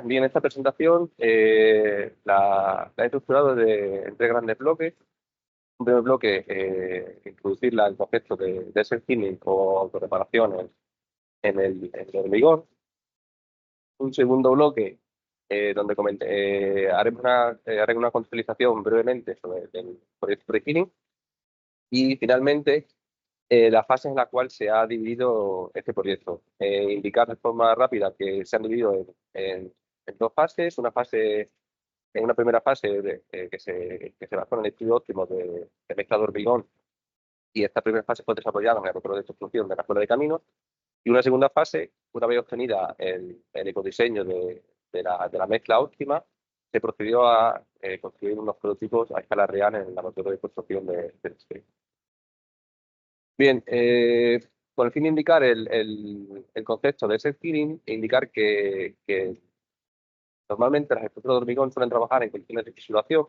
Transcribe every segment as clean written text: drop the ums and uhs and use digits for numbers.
Bien, esta presentación la he estructurado en tres grandes bloques. Un primer bloque, introducir el concepto de self-healing o autorreparación en el hormigón. Un segundo bloque, donde haré una contextualización brevemente sobre el proyecto de healing. Y finalmente, la fase en la cual se ha dividido este proyecto. Indicar de forma rápida que se han dividido en dos fases. En una primera fase que se basó en el estudio óptimo de mezcla de hormigón, y esta primera fase fue desarrollada en el protocolo de construcción de la Escuela de Caminos, y una segunda fase, una vez obtenida el ecodiseño de la mezcla óptima, se procedió a construir unos prototipos a escala real en el laboratorio de construcción del distrito. Bien, con el fin de indicar el concepto de self-healing e indicar que normalmente las estructuras de hormigón suelen trabajar en condiciones de fisuración.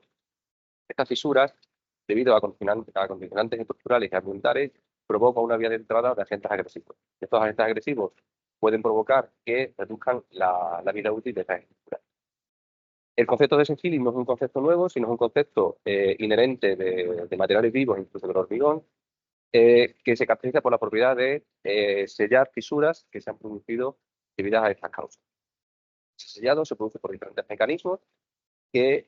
Estas fisuras, debido a condicionantes estructurales y ambientales, provocan una vía de entrada de agentes agresivos. Estos agentes agresivos pueden provocar que reduzcan la vida útil de estas estructuras. El concepto de self-healing no es un concepto nuevo, sino es un concepto inherente de materiales vivos, incluso del hormigón, que se caracteriza por la propiedad de sellar fisuras que se han producido debido a estas causas. Ese sellado se produce por diferentes mecanismos que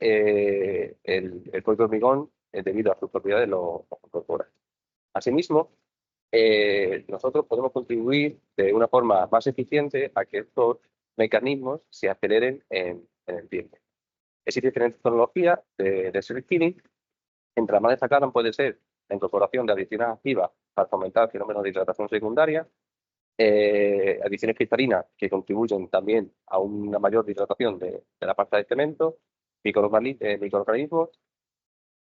el propio hormigón, debido a sus propiedades, lo incorpora. Asimismo, nosotros podemos contribuir de una forma más eficiente a que estos mecanismos se aceleren en el tiempo. Existen diferentes tecnologías de self-healing. Entre las más destacadas puede ser la incorporación de adiciones activas para fomentar fenómenos de hidratación secundaria, adiciones cristalinas que contribuyen también a una mayor hidratación de la pasta de cemento, microorganismos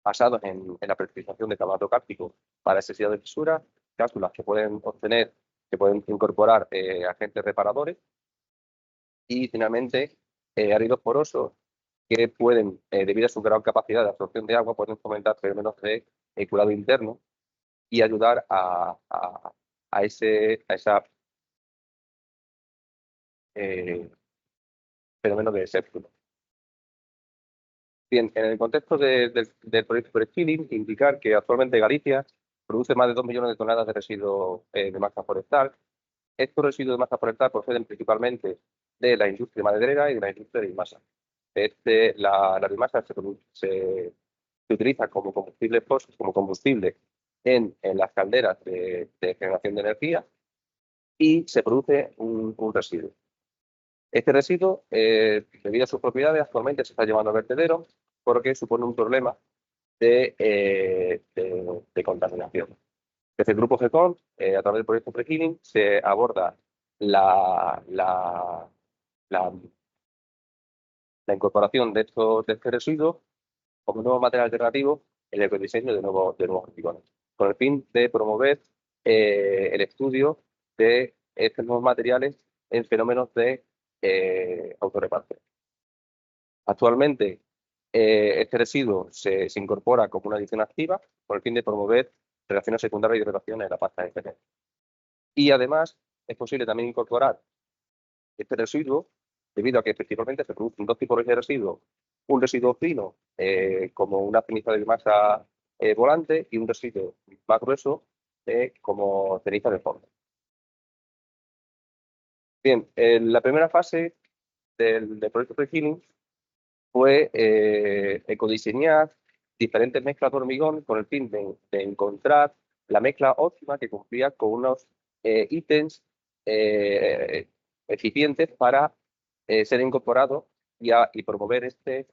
basados en la precipitación de carbonato cálcico para ese sellado de fisura, cápsulas que pueden incorporar agentes reparadores, y finalmente áridos porosos que pueden, debido a su gran capacidad de absorción de agua, pueden fomentar fenómenos de curado interno y ayudar a esa fenómeno de séptimo. Bien, en el contexto del proyecto Pre-Healing, indicar que actualmente Galicia produce más de 2 millones de toneladas de residuos de masa forestal. Estos residuos de masa forestal proceden principalmente de la industria maderera y de la industria de biomasa. La biomasa se utiliza como combustible fósil, como combustible en las calderas de generación de energía, y se produce un residuo. Este residuo, debido a sus propiedades, actualmente se está llevando a vertedero porque supone un problema de contaminación. Desde el grupo GECOM, a través del proyecto Pre-Healing, se aborda la incorporación de este residuo como nuevo material alternativo en el ecodiseño de nuevos hormigones, con el fin de promover el estudio de estos nuevos materiales en fenómenos de autorreparación. Actualmente, este residuo se incorpora como una adición activa con el fin de promover reacciones secundarias y relaciones en la pasta de cemento. Y además, es posible también incorporar este residuo debido a que principalmente se producen dos tipos de residuos: un residuo fino, como una ceniza de biomasa volante, y un residuo más grueso, como ceniza de fondo. Bien, en la primera fase del proyecto Pre-Healing fue ecodiseñar diferentes mezclas de hormigón con el fin de encontrar la mezcla óptima que cumplía con unos ítems eficientes para ser incorporados y promover este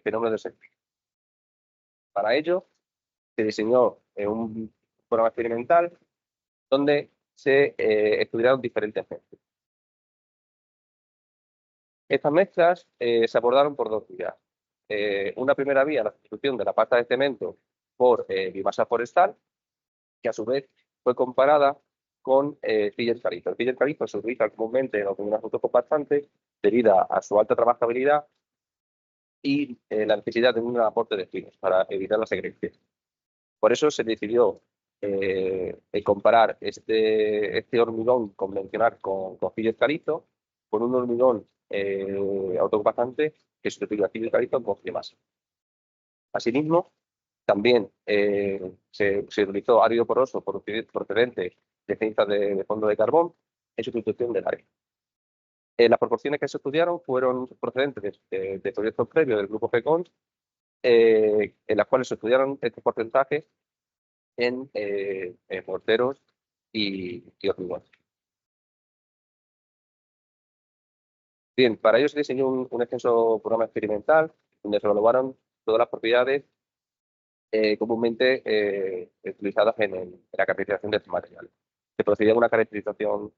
fenómeno de selfie. Para ello, se diseñó un programa experimental donde se estudiaron diferentes mezclas. Estas mezclas se abordaron por dos vías. Una primera vía, la sustitución de la pasta de cemento por biomasa forestal, que a su vez fue comparada con filler calizo. El filler calizo se utiliza comúnmente en los autocompactantes debido a su alta trabajabilidad y la necesidad de un aporte de espinos para evitar la segregación. Por eso se decidió comparar este hormigón convencional con filler calizo con un hormigón autocompactante que sustituye al carbón con biomasa. Asimismo, también se utilizó árido poroso procedente de cenizas de fondo de carbón en sustitución del árido. Las proporciones que se estudiaron fueron procedentes de proyectos previos del grupo FECON, en las cuales se estudiaron estos porcentajes en morteros y hormigones. Bien, para ello se diseñó un extenso programa experimental donde se evaluaron todas las propiedades comúnmente utilizadas en la caracterización de estos materiales. Se procedía a una caracterización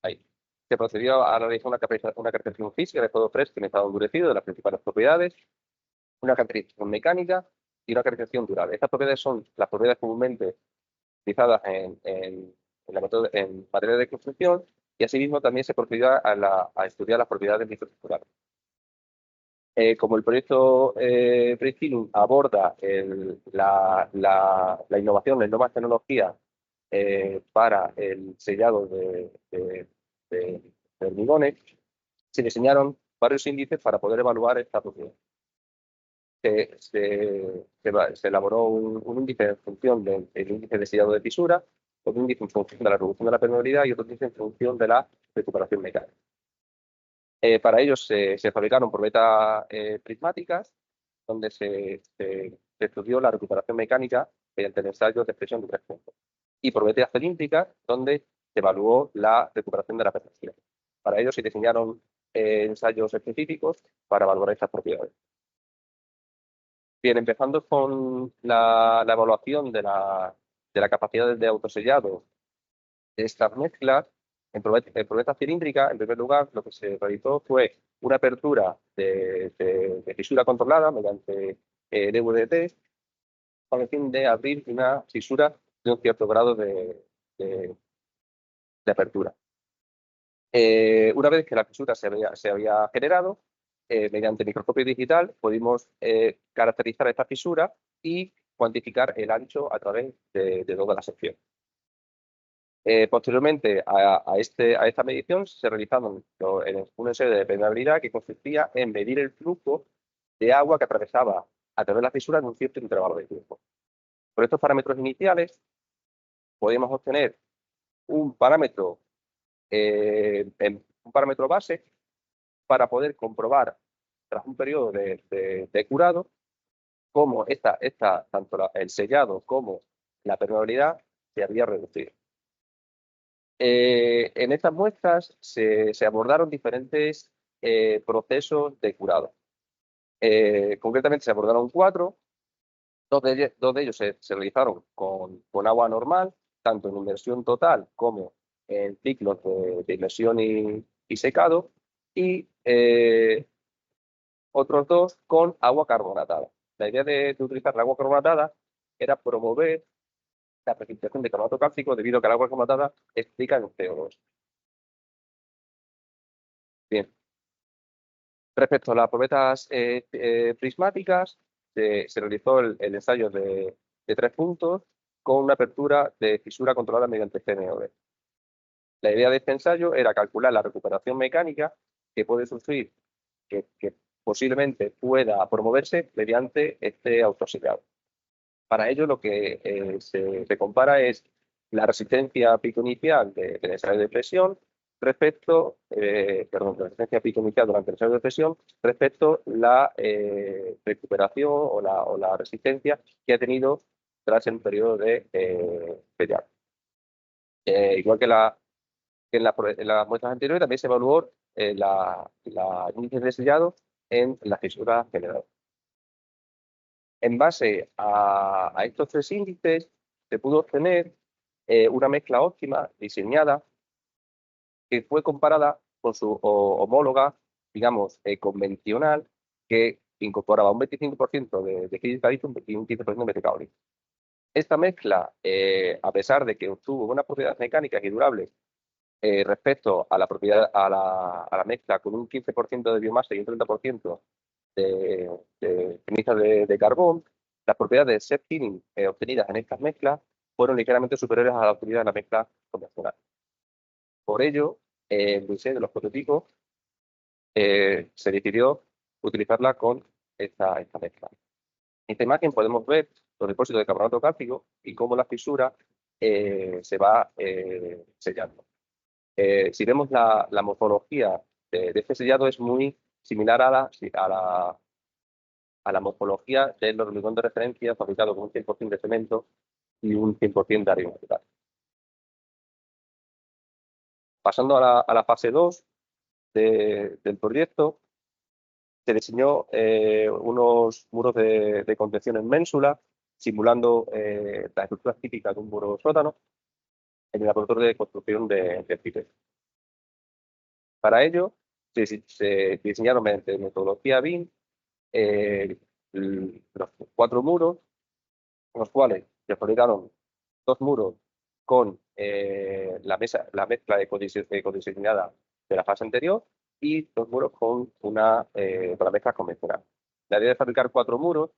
ahí. Se procedió a realizar una caracterización física de estado fresco en estado endurecido de las principales propiedades, una caracterización mecánica y una caracterización dural. Estas propiedades son las propiedades comúnmente utilizadas en materiales de construcción y asimismo también se procedió a estudiar las propiedades microestructurales. Como el proyecto Priscilum aborda la innovación en nuevas tecnologías para el sellado de hormigones, se diseñaron varios índices para poder evaluar esta propiedad. Se elaboró un índice en función del índice de sellado de fisura, otro índice en función de la reducción de la permeabilidad y otro índice en función de la recuperación mecánica. Para ello se fabricaron probetas prismáticas, donde se estudió la recuperación mecánica mediante el ensayo de presión de 3 puntos. Y probetas cilíndricas, donde se evaluó la recuperación de la permeabilidad. Para ello se diseñaron ensayos específicos para evaluar estas propiedades. Bien, empezando con la evaluación de la capacidad de autosellado de estas mezclas, en probeta cilíndrica, en primer lugar, lo que se realizó fue una apertura de fisura controlada mediante DVDT con el fin de abrir una fisura de un cierto grado de apertura. Una vez que la fisura se había generado, mediante microscopio digital pudimos caracterizar esta fisura y cuantificar el ancho a través de toda la sección. Posteriormente a esta medición se realizaron un ensayo de permeabilidad que consistía en medir el flujo de agua que atravesaba a través de la fisura en un cierto intervalo de tiempo. Con estos parámetros iniciales podíamos obtener un parámetro base para poder comprobar tras un periodo de curado cómo tanto el sellado como la permeabilidad se había reducido. En estas muestras se abordaron diferentes procesos de curado. Concretamente se abordaron 4, dos de ellos se realizaron con agua normal, tanto en inmersión total como en ciclos de inmersión y secado, y otros 2 con agua carbonatada. La idea de utilizar la agua carbonatada era promover la precipitación de carbonato cálcico debido a que el agua carbonatada es rica en CO2. Bien. Respecto a las probetas prismáticas, se realizó el ensayo de 3 puntos con una apertura de fisura controlada mediante CNOD. La idea de este ensayo era calcular la recuperación mecánica que puede sufrir, que posiblemente pueda promoverse mediante este autosellado. Para ello, lo que se compara es la resistencia pico inicial del ensayo de presión respecto, la resistencia pico inicial durante el ensayo de presión respecto la recuperación o la resistencia que ha tenido tras el periodo de sellado. Igual que en las muestras anteriores, también se evaluó la índice de sellado en la fisura general. En base a estos 3 índices, se pudo obtener una mezcla óptima diseñada que fue comparada con su homóloga, digamos, convencional, que incorporaba un 25% de cristalito y un 15% de metacaolín. Esta mezcla, a pesar de que obtuvo buenas propiedades mecánicas y durables respecto a la mezcla con un 15% de biomasa y un 30% de cenizas de carbón, las propiedades de set healing obtenidas en estas mezclas fueron ligeramente superiores a la utilidad de la mezcla convencional. Por ello, el diseño de los prototipos se decidió utilizarla con esta mezcla. En esta imagen podemos ver los depósitos de carbonato cálcico y cómo la fisura se va sellando. Si vemos la morfología de este sellado, es muy similar a la morfología del hormigón de referencia fabricado con un 100% de cemento y un 100% de arena natural. Pasando a la fase 2 del proyecto, se diseñó unos muros de contención en ménsula, simulando la estructura típica de un muro sótano en el laboratorio de construcción de CITES. Para ello, se diseñaron mediante metodología BIM los 4 muros, en los cuales se fabricaron 2 muros con la mezcla ecodiseñada de la fase anterior y 2 muros con la mezcla convencional. La idea de fabricar 4 muros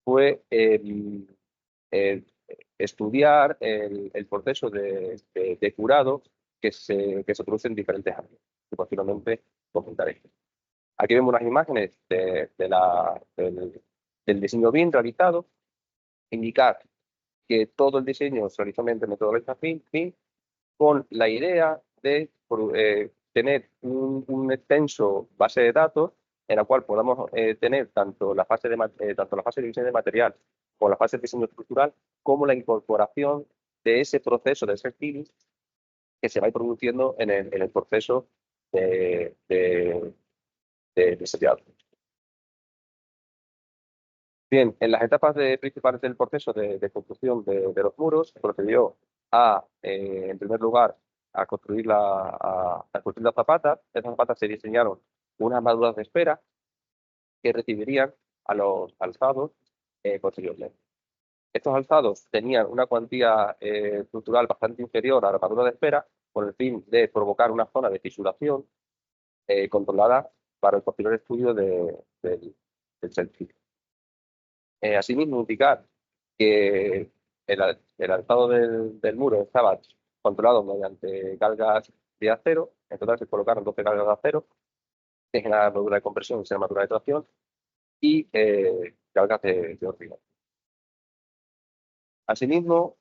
fue estudiar el proceso de curado que se produce en diferentes áreas, que posteriormente comentaré. Aquí vemos unas imágenes del diseño BIM realizado, indicar que todo el diseño se realizó mediante metodología BIM con la idea de tener un extenso base de datos en la cual podamos tener tanto la fase de diseño de material como la fase de diseño estructural, como la incorporación de ese proceso de setting que se va a ir produciendo en el proceso de sellado. Bien, en las etapas principales del proceso de construcción de los muros, se procedió en primer lugar, a construir las zapatas. Esas zapatas se diseñaron unas armaduras de espera que recibirían a los alzados posteriormente. Estos alzados tenían una cuantía estructural bastante inferior a la armadura de espera, con el fin de provocar una zona de fisuración controlada para el posterior estudio del selfie. Asimismo, indicar que el alzado del muro estaba controlado mediante galgas de acero. En total se colocaron 12 galgas de acero, en la armadura de compresión y en la armadura de tracción, y galgas de hormigón. Asimismo,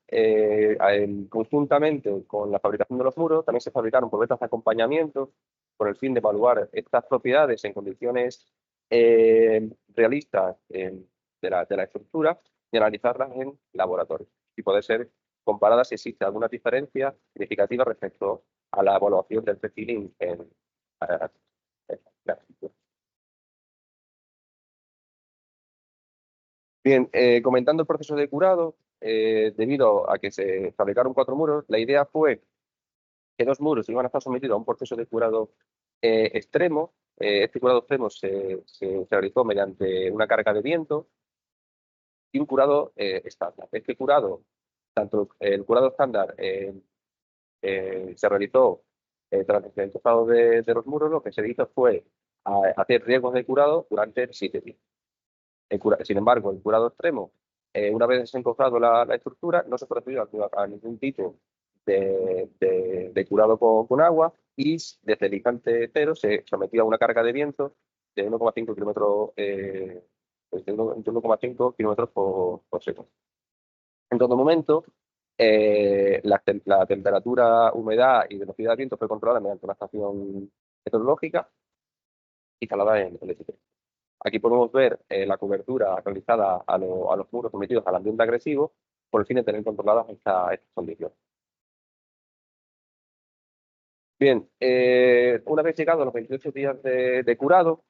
conjuntamente con la fabricación de los muros, también se fabricaron probetas de acompañamiento con el fin de evaluar estas propiedades en condiciones realistas de la estructura y analizarlas en laboratorio y poder ser comparadas si existe alguna diferencia significativa respecto a la evaluación del perfil en la estructura. Bien, comentando el proceso de curado, debido a que se fabricaron 4 muros, la idea fue que 2 muros iban a estar sometidos a un proceso de curado extremo. Este curado extremo se realizó mediante una carga de viento y un curado estándar. Este curado, tanto el curado estándar se realizó tras el empezado de los muros. Lo que se hizo fue hacer riesgos de curado durante 7 días. Sin embargo, el curado extremo, una vez desencofrado la estructura, no se procedió a ningún tipo de curado con agua, y desde el instante cero se sometía a una carga de viento de 1,5 kilómetros por segundo. En todo momento, la temperatura, humedad y velocidad de viento fue controlada mediante una estación meteorológica instalada en el edificio. Aquí podemos ver la cobertura realizada a los muros sometidos al ambiente agresivo por el fin de tener controladas estas condiciones. Bien, una vez llegados los 28 días de curado,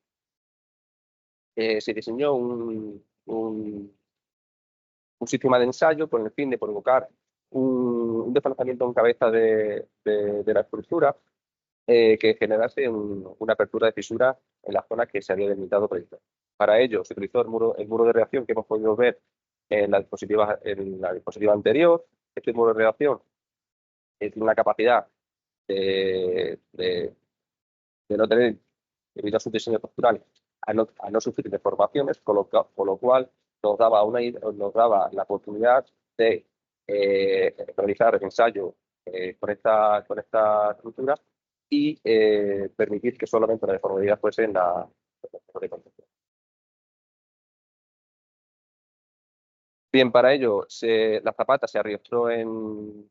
se diseñó un sistema de ensayo con el fin de provocar un desplazamiento en cabeza de la estructura que generase una apertura de fisura en la zona que se había delimitado previamente. Para ello se utilizó el muro de reacción que hemos podido ver en la diapositiva anterior. Este muro de reacción tiene una capacidad de no tener, debido a su diseño estructural, a no sufrir deformaciones, con lo cual nos daba la oportunidad de realizar el ensayo con esta estructura y permitir que solamente la deformabilidad fuese en la de concepción. Bien, para ello, la zapata se arriostraron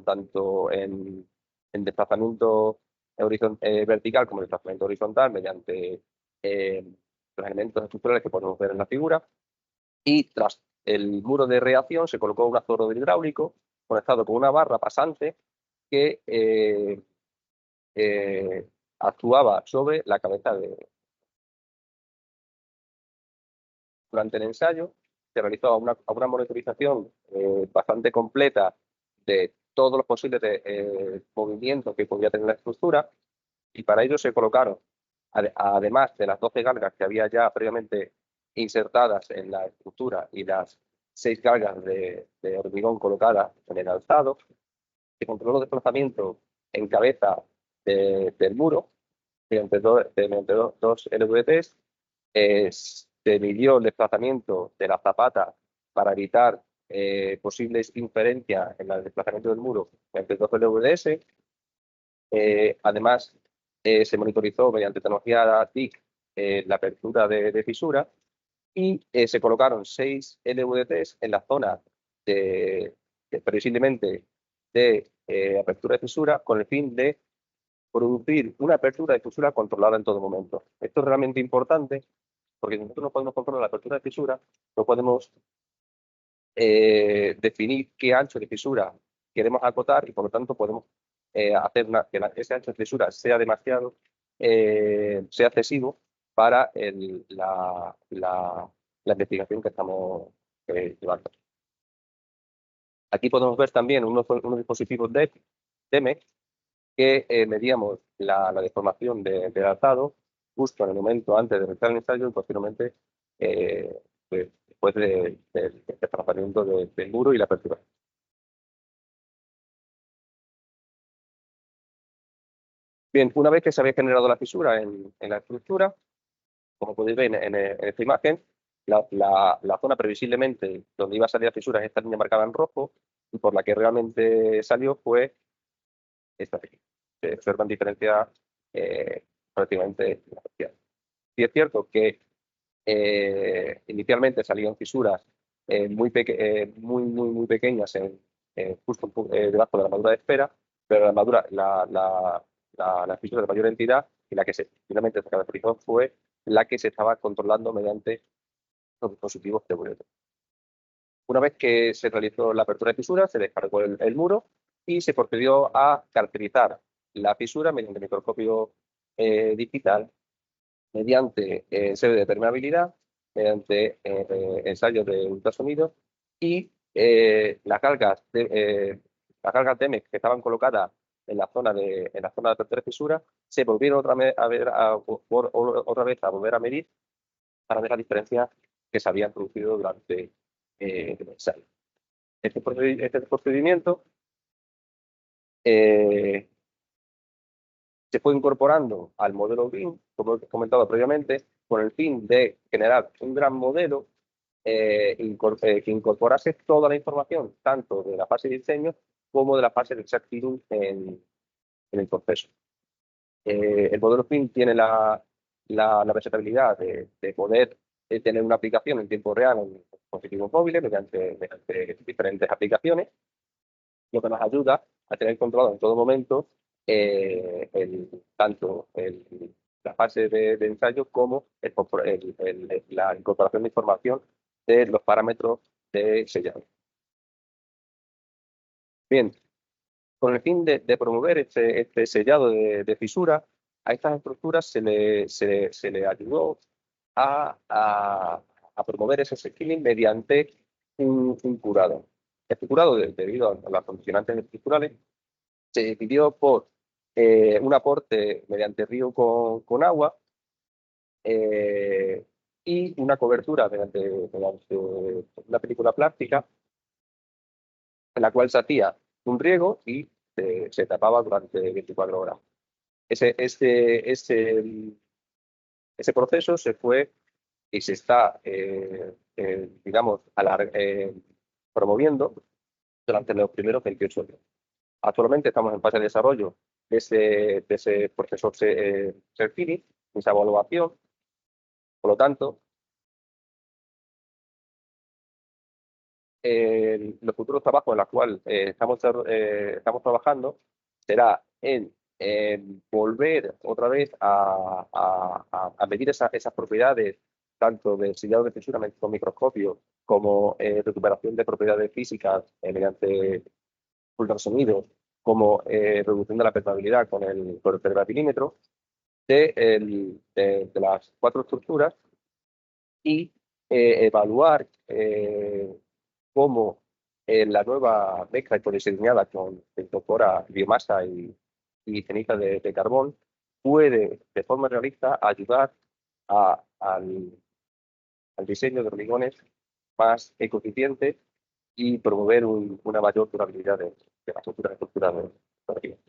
tanto en desplazamiento vertical como en desplazamiento horizontal mediante los elementos estructurales que podemos ver en la figura. Y tras el muro de reacción se colocó un azorro hidráulico conectado con una barra pasante que actuaba sobre la cabeza durante el ensayo. Se realizó una monitorización bastante completa de todos los posibles movimientos que podía tener la estructura, y para ello se colocaron, además de las 12 galgas que había ya previamente insertadas en la estructura y las 6 galgas de hormigón colocadas en el alzado, se controló el desplazamiento en cabeza del muro mediante dos LVTs. Se midió el desplazamiento de la zapata para evitar posibles inferencias en el desplazamiento del muro mediante dos LVDs. Además, se monitorizó mediante tecnología TIC la apertura de fisura, y se colocaron 6 LVDTs en la zona previsiblemente de apertura de fisura, con el fin de producir una apertura de fisura controlada en todo momento. Esto es realmente importante porque si nosotros no podemos controlar la apertura de fisura, no podemos definir qué ancho de fisura queremos acotar, y por lo tanto podemos hacer que ese ancho de fisura sea demasiado, sea excesivo para la investigación que estamos llevando. Aquí podemos ver también unos dispositivos DEMEC que medíamos la deformación del alzado justo en el momento antes de realizar el ensayo y posteriormente pues, después del desplazamiento del muro y la apertura. Bien, una vez que se había generado la fisura en la estructura, como podéis ver en esta imagen, la zona previsiblemente donde iba a salir la fisura es esta línea marcada en rojo, y por la que realmente salió fue esta aquí. Se observan diferencias prácticamente sustanciales. Sí es cierto que inicialmente salían fisuras muy pequeñas justo debajo de la armadura de esfera, pero la fisura de mayor entidad, y la que finalmente se caracterizó, fue la que se estaba controlando mediante los dispositivos teóricos. Una vez que se realizó la apertura de fisura, se descargó el muro y se procedió a caracterizar la fisura mediante microscopio digital, mediante ensayo de permeabilidad, mediante ensayos de ultrasonido, y las cargas TEMEC que estaban colocadas en la zona de apertura de fisura se volvieron otra vez a volver a medir para ver las diferencias que se habían producido durante el ensayo. Este procedimiento se fue incorporando al modelo BIM, como he comentado previamente, con el fin de generar un gran modelo que incorporase toda la información, tanto de la fase de diseño como de la fase de exactitud en el proceso. El modelo BIM tiene la versatilidad de poder tener una aplicación en tiempo real en dispositivos móviles mediante diferentes aplicaciones, lo que nos ayuda a tener controlado en todo momento tanto la fase de ensayo como la incorporación de información de los parámetros de sellado. Bien, con el fin de promover este sellado de fisura, a estas estructuras se le ayudó a promover ese sealing mediante un curado. Este curado, debido a las condicionantes estructurales, se pidió por un aporte mediante río con agua y una cobertura mediante una película plástica, en la cual se hacía un riego y se tapaba durante 24 horas. Ese proceso se fue y se está, digamos, promoviendo durante los primeros 28 días. Actualmente estamos en fase de desarrollo de ese proceso self-healing, esa evaluación. Por lo tanto, los futuros trabajos en los cuales estamos trabajando será en volver otra vez a medir esas propiedades, tanto de sellado de fisura con microscopio como recuperación de propiedades físicas mediante ultrasonidos, como reducción de la permeabilidad con el permeabilimétro de las cuatro estructuras y evaluar cómo la nueva mezcla ecodiseñada que incorpora biomasa y ceniza de carbón puede, de forma realista, ayudar al diseño de hormigones más ecoeficiente y promover una mayor durabilidad de las estructuras de